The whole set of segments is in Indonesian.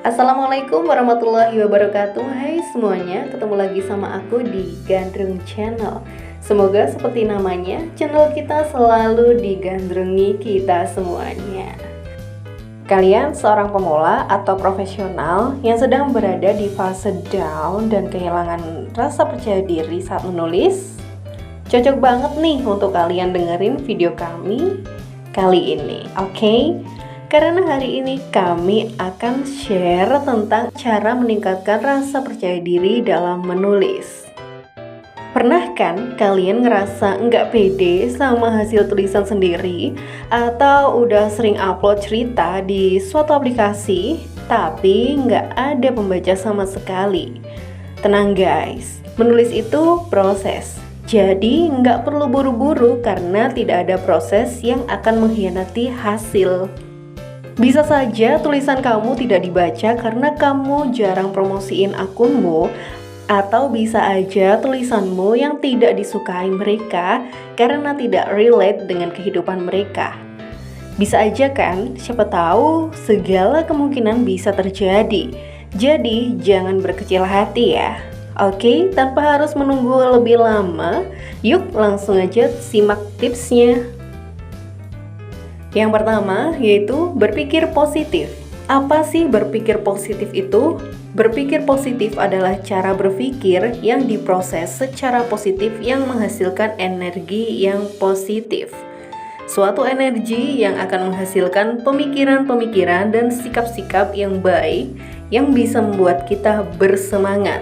Assalamualaikum warahmatullahi wabarakatuh. Hai semuanya, ketemu lagi sama aku di Gandrung Channel. Semoga seperti namanya, channel kita selalu digandrungi kita semuanya. Kalian seorang pemula atau profesional yang sedang berada di fase down dan kehilangan rasa percaya diri saat menulis? Cocok banget nih untuk kalian dengerin video kami kali ini, oke? Karena hari ini kami akan share tentang cara meningkatkan rasa percaya diri dalam menulis. Pernah kan kalian ngerasa nggak pede sama hasil tulisan sendiri? Atau udah sering upload cerita di suatu aplikasi, tapi nggak ada pembaca sama sekali? Tenang guys, menulis itu proses. Jadi nggak perlu buru-buru karena tidak ada proses yang akan mengkhianati hasil. Bisa saja tulisan kamu tidak dibaca karena kamu jarang promosiin akunmu, atau bisa aja tulisanmu yang tidak disukai mereka karena tidak relate dengan kehidupan mereka. Bisa aja kan, siapa tahu segala kemungkinan bisa terjadi. Jadi jangan berkecil hati ya. Oke, tanpa harus menunggu lebih lama, yuk langsung aja simak tipsnya. Yang pertama yaitu berpikir positif. Apa sih berpikir positif itu? Berpikir positif adalah cara berpikir yang diproses secara positif yang menghasilkan energi yang positif. Suatu energi yang akan menghasilkan pemikiran-pemikiran dan sikap-sikap yang baik yang bisa membuat kita bersemangat.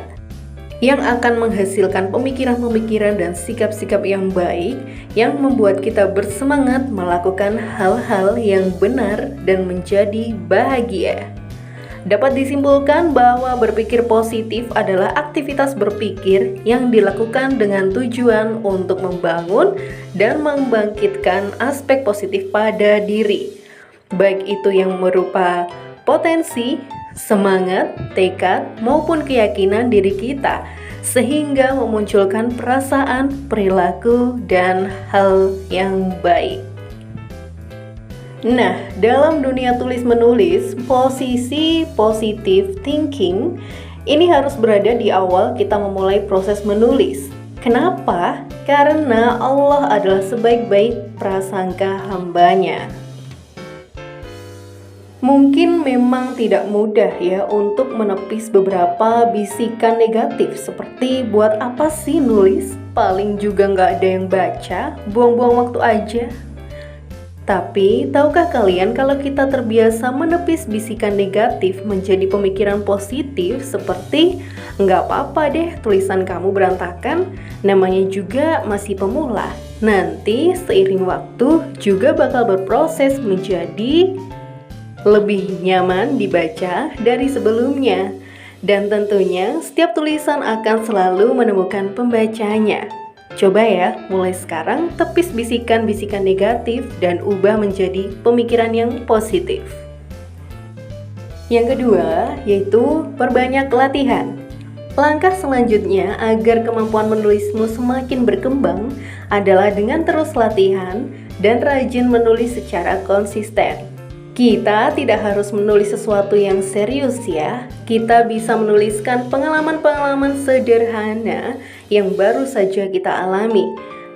Yang akan menghasilkan pemikiran-pemikiran dan sikap-sikap yang baik yang membuat kita bersemangat melakukan hal-hal yang benar dan menjadi bahagia. Dapat disimpulkan bahwa berpikir positif adalah aktivitas berpikir yang dilakukan dengan tujuan untuk membangun dan membangkitkan aspek positif pada diri, baik itu yang berupa potensi, semangat, tekad, maupun keyakinan diri kita, sehingga memunculkan perasaan, perilaku, dan hal yang baik. Nah, dalam dunia tulis-menulis, posisi positive thinking ini harus berada di awal kita memulai proses menulis. Kenapa? Karena Allah adalah sebaik-baik prasangka hambanya. Mungkin memang tidak mudah ya untuk menepis beberapa bisikan negatif seperti buat apa sih nulis? Paling juga nggak ada yang baca, buang-buang waktu aja. Tapi tahukah kalian kalau kita terbiasa menepis bisikan negatif menjadi pemikiran positif seperti nggak apa-apa deh tulisan kamu berantakan, namanya juga masih pemula. Nanti seiring waktu juga bakal berproses menjadi lebih nyaman dibaca dari sebelumnya. Dan tentunya setiap tulisan akan selalu menemukan pembacanya. Coba ya, mulai sekarang tepis bisikan-bisikan negatif dan ubah menjadi pemikiran yang positif. Yang kedua, yaitu perbanyak latihan. Langkah selanjutnya agar kemampuan menulismu semakin berkembang adalah dengan terus latihan dan rajin menulis secara konsisten. Kita tidak harus menulis sesuatu yang serius ya. Kita bisa menuliskan pengalaman-pengalaman sederhana yang baru saja kita alami.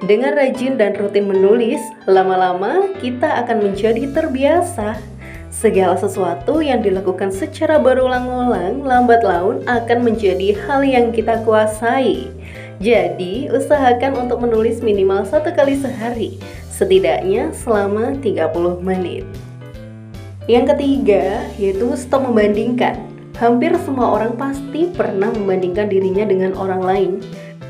Dengan rajin dan rutin menulis, lama-lama kita akan menjadi terbiasa. Segala sesuatu yang dilakukan secara berulang-ulang, lambat laun akan menjadi hal yang kita kuasai. Jadi, usahakan untuk menulis minimal 1 kali sehari, setidaknya selama 30 menit. Yang ketiga, yaitu stop membandingkan. Hampir semua orang pasti pernah membandingkan dirinya dengan orang lain.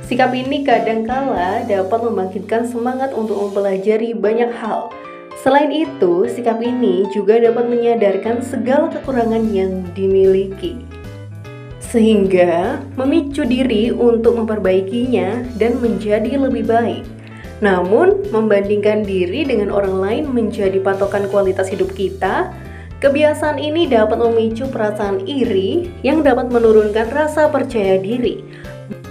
Sikap ini kadangkala dapat membangkitkan semangat untuk mempelajari banyak hal. Selain itu, sikap ini juga dapat menyadarkan segala kekurangan yang dimiliki, sehingga memicu diri untuk memperbaikinya dan menjadi lebih baik. Namun, membandingkan diri dengan orang lain menjadi patokan kualitas hidup kita. Kebiasaan ini dapat memicu perasaan iri yang dapat menurunkan rasa percaya diri,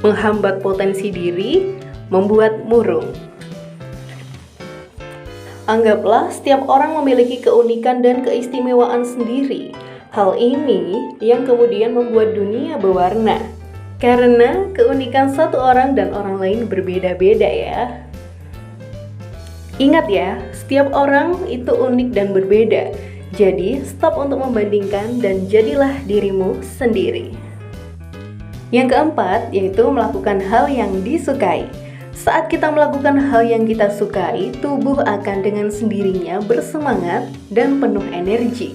menghambat potensi diri, membuat murung. Anggaplah setiap orang memiliki keunikan dan keistimewaan sendiri. Hal ini yang kemudian membuat dunia berwarna, karena keunikan satu orang dan orang lain berbeda-beda ya. Ingat ya, setiap orang itu unik dan berbeda. Jadi, stop untuk membandingkan dan jadilah dirimu sendiri. Yang keempat, yaitu melakukan hal yang disukai. Saat kita melakukan hal yang kita sukai, tubuh akan dengan sendirinya bersemangat dan penuh energi.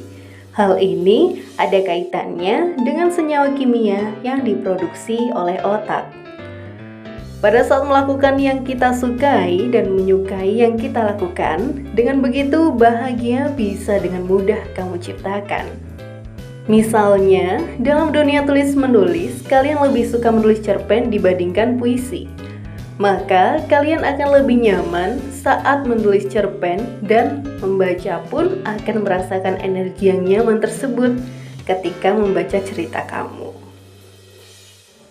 Hal ini ada kaitannya dengan senyawa kimia yang diproduksi oleh otak. Pada saat melakukan yang kita sukai dan menyukai yang kita lakukan, dengan begitu bahagia bisa dengan mudah kamu ciptakan. Misalnya, dalam dunia tulis-menulis, kalian lebih suka menulis cerpen dibandingkan puisi. Maka, kalian akan lebih nyaman saat menulis cerpen dan membaca pun akan merasakan energi yang nyaman tersebut ketika membaca cerita kamu.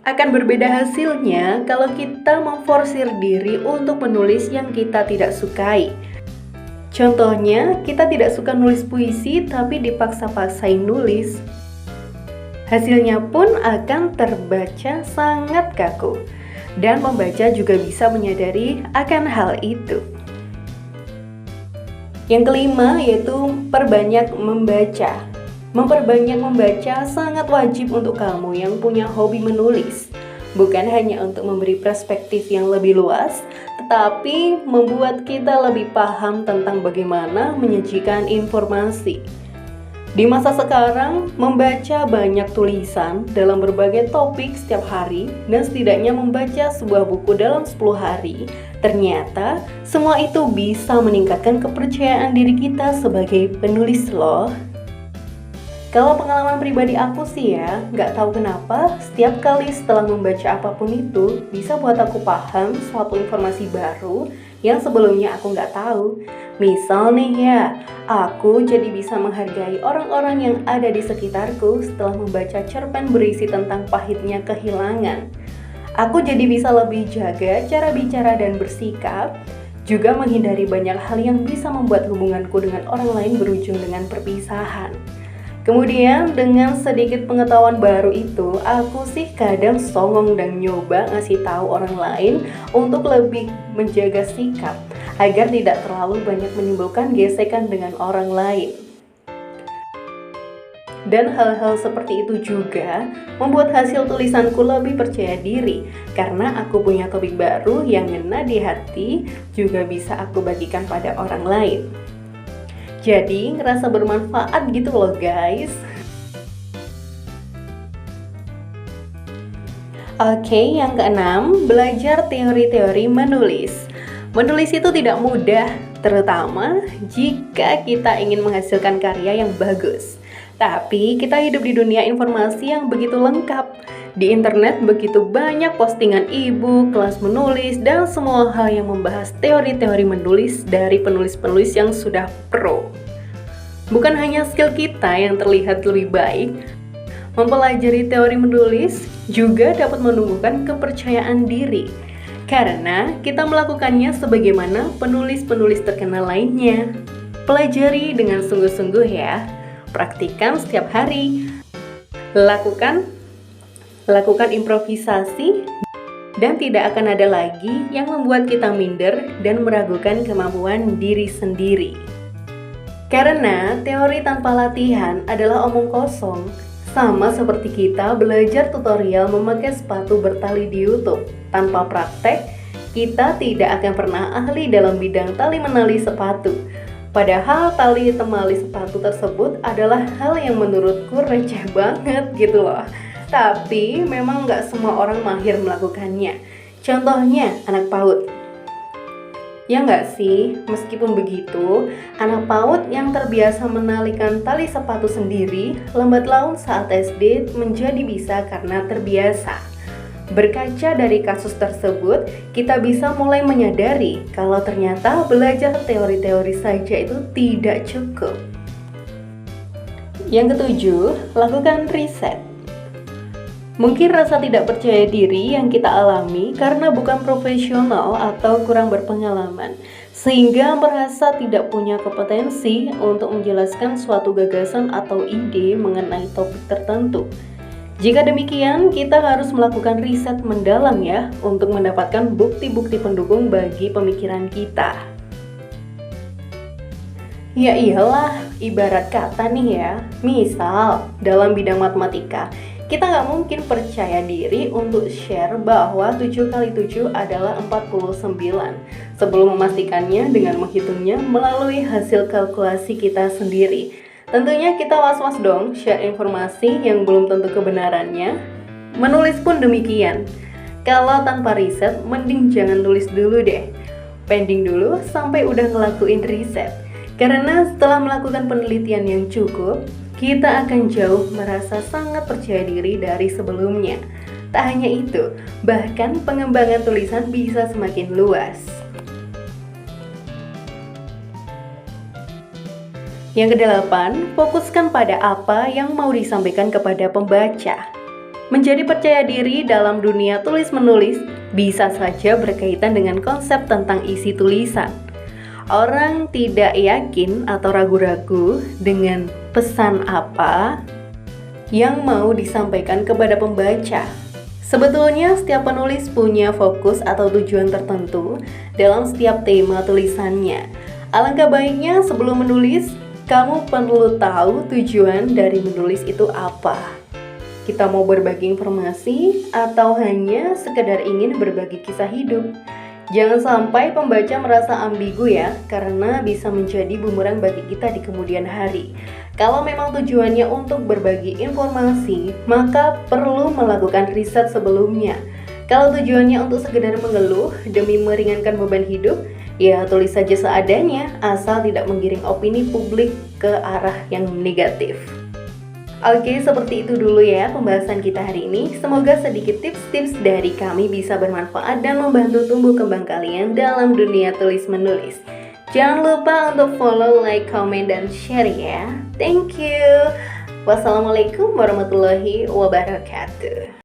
Akan berbeda hasilnya kalau kita memforsir diri untuk menulis yang kita tidak sukai. Contohnya, kita tidak suka nulis puisi tapi dipaksa-paksain nulis. Hasilnya pun akan terbaca sangat kaku. Dan pembaca juga bisa menyadari akan hal itu. Yang kelima yaitu perbanyak membaca. Memperbanyak membaca sangat wajib untuk kamu yang punya hobi menulis. Bukan hanya untuk memberi perspektif yang lebih luas, tetapi membuat kita lebih paham tentang bagaimana menyajikan informasi. Di masa sekarang, membaca banyak tulisan dalam berbagai topik setiap hari dan setidaknya membaca sebuah buku dalam 10 hari. Ternyata, semua itu bisa meningkatkan kepercayaan diri kita sebagai penulis loh. Kalau pengalaman pribadi aku sih ya, nggak tahu kenapa setiap kali setelah membaca apapun itu bisa buat aku paham suatu informasi baru yang sebelumnya aku nggak tahu. Misal nih ya, aku jadi bisa menghargai orang-orang yang ada di sekitarku setelah membaca cerpen berisi tentang pahitnya kehilangan. Aku jadi bisa lebih jaga cara bicara dan bersikap, juga menghindari banyak hal yang bisa membuat hubunganku dengan orang lain berujung dengan perpisahan. Kemudian dengan sedikit pengetahuan baru itu, aku sih kadang songong dan nyoba ngasih tahu orang lain untuk lebih menjaga sikap agar tidak terlalu banyak menimbulkan gesekan dengan orang lain. Dan hal-hal seperti itu juga membuat hasil tulisanku lebih percaya diri karena aku punya topik baru yang ngena di hati, juga bisa aku bagikan pada orang lain. Jadi ngerasa bermanfaat gitu loh guys. Oke, yang keenam, belajar teori-teori menulis. Menulis itu tidak mudah, terutama jika kita ingin menghasilkan karya yang bagus. Tapi kita hidup di dunia informasi yang begitu lengkap. Di internet begitu banyak postingan e-book, kelas menulis, dan semua hal yang membahas teori-teori menulis dari penulis-penulis yang sudah pro. Bukan hanya skill kita yang terlihat lebih baik, mempelajari teori menulis juga dapat menumbuhkan kepercayaan diri. Karena kita melakukannya sebagaimana penulis-penulis terkenal lainnya. Pelajari dengan sungguh-sungguh ya. Praktikan setiap hari. Lakukan improvisasi dan tidak akan ada lagi yang membuat kita minder dan meragukan kemampuan diri sendiri. Karena teori tanpa latihan adalah omong kosong, sama seperti kita belajar tutorial memakai sepatu bertali di YouTube. Tanpa praktek, kita tidak akan pernah ahli dalam bidang tali menali sepatu. Padahal tali temali sepatu tersebut adalah hal yang menurutku receh banget gitu loh. Tapi memang nggak semua orang mahir melakukannya. Contohnya anak PAUD. Ya nggak sih? Meskipun begitu, anak PAUD yang terbiasa menalikan tali sepatu sendiri, lambat laun saat SD menjadi bisa karena terbiasa. Berkaca dari kasus tersebut, kita bisa mulai menyadari kalau ternyata belajar teori-teori saja itu tidak cukup. Yang ketujuh, lakukan riset. Mungkin rasa tidak percaya diri yang kita alami karena bukan profesional atau kurang berpengalaman. sehingga merasa tidak punya kompetensi untuk menjelaskan suatu gagasan atau ide mengenai topik tertentu. Jika demikian, kita harus melakukan riset mendalam ya, untuk mendapatkan bukti-bukti pendukung bagi pemikiran kita. Ya iyalah, ibarat kata nih ya, misal dalam bidang matematika, kita nggak mungkin percaya diri untuk share bahwa 7 kali 7 adalah 49 sebelum memastikannya dengan menghitungnya melalui hasil kalkulasi kita sendiri. Tentunya kita was-was dong share informasi yang belum tentu kebenarannya. Menulis pun demikian. Kalau tanpa riset, mending jangan tulis dulu deh. Pending dulu sampai udah ngelakuin riset. Karena setelah melakukan penelitian yang cukup, kita akan jauh merasa sangat percaya diri dari sebelumnya. Tak hanya itu, bahkan pengembangan tulisan bisa semakin luas. Yang kedelapan, fokuskan pada apa yang mau disampaikan kepada pembaca. Menjadi percaya diri dalam dunia tulis-menulis bisa saja berkaitan dengan konsep tentang isi tulisan. Orang tidak yakin atau ragu-ragu dengan pesan apa yang mau disampaikan kepada pembaca. Sebetulnya setiap penulis punya fokus atau tujuan tertentu dalam setiap tema tulisannya. Alangkah baiknya sebelum menulis, kamu perlu tahu tujuan dari menulis itu apa. Kita mau berbagi informasi atau hanya sekedar ingin berbagi kisah hidup? Jangan sampai pembaca merasa ambigu ya, karena bisa menjadi bumerang bagi kita di kemudian hari. Kalau memang tujuannya untuk berbagi informasi, maka perlu melakukan riset sebelumnya. Kalau tujuannya untuk sekedar mengeluh demi meringankan beban hidup, ya tulis saja seadanya, asal tidak menggiring opini publik ke arah yang negatif. Oke, seperti itu dulu ya pembahasan kita hari ini. Semoga sedikit tips-tips dari kami bisa bermanfaat dan membantu tumbuh kembang kalian dalam dunia tulis-menulis. Jangan lupa untuk follow, like, comment, dan share ya. Thank you. Wassalamualaikum warahmatullahi wabarakatuh.